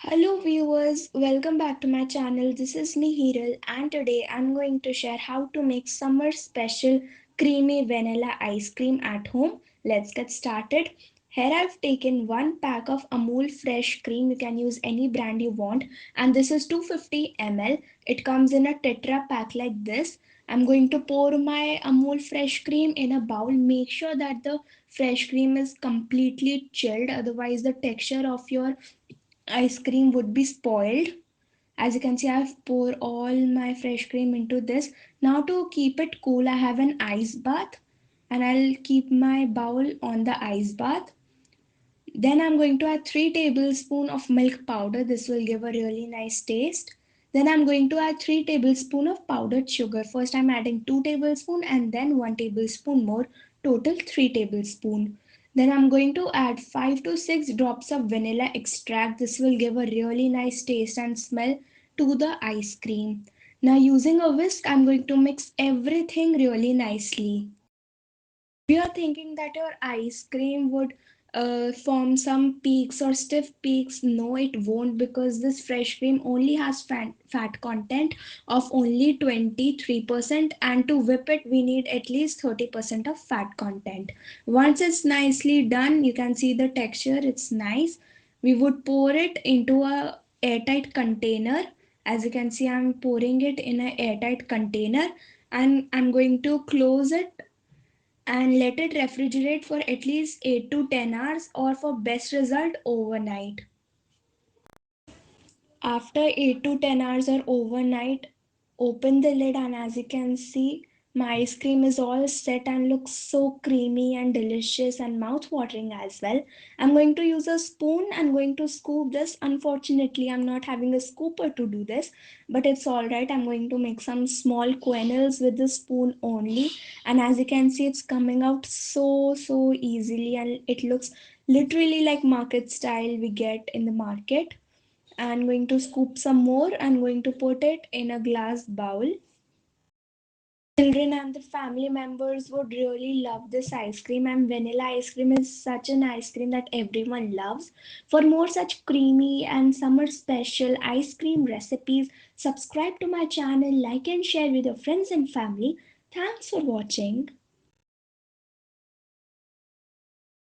Hello viewers, welcome back to my channel. This is me Heeral and today I'm going to share how to make summer special creamy vanilla ice cream at home. Let's get started. Here I've taken one pack of Amul fresh cream. You can use any brand you want, and this is 250 ml. It comes in a tetra pack like this. I'm going to pour my Amul fresh cream in a bowl. Make sure that the fresh cream is completely chilled, otherwise the texture of your ice cream would be spoiled. As you can see, I've poured all my fresh cream into this. Now to keep it cool, I have an ice bath and I'll keep my bowl on the ice bath. Then I'm going to add 3 tablespoons of milk powder. This will give a really nice taste. Then I'm going to add 3 tablespoons of powdered sugar. First I'm adding 2 tablespoons and then 1 tablespoon more, total 3 tablespoons. Then I'm going to add 5 to 6 drops of vanilla extract. This will give a really nice taste and smell to the ice cream. Now using a whisk, I'm going to mix everything really nicely. If you're thinking that your ice cream would form some peaks or stiff peaks, no, it won't, because this fresh cream only has fat content of only 23%, and to whip it, we need at least 30% of fat content. Once it's nicely done, you can see the texture, it's nice. We would pour it into a airtight container. As you can see, I'm pouring it in a airtight container and I'm going to close it and let it refrigerate for at least 8 to 10 hours, or for best result overnight. After 8 to 10 hours or overnight, open the lid and as you can see, my ice cream is all set and looks so creamy and delicious and mouth-watering as well. I'm going to use a spoon. I'm going to scoop this. Unfortunately, I'm not having a scooper to do this, but it's alright. I'm going to make some small kernels with the spoon only. And as you can see, it's coming out so easily and it looks literally like market style we get in the market. I'm going to scoop some more. I'm going to put it in a glass bowl. Children and the family members would really love this ice cream, and vanilla ice cream is such an ice cream that everyone loves. For more such creamy and summer special ice cream recipes, subscribe to my channel, like and share with your friends and family. Thanks for watching.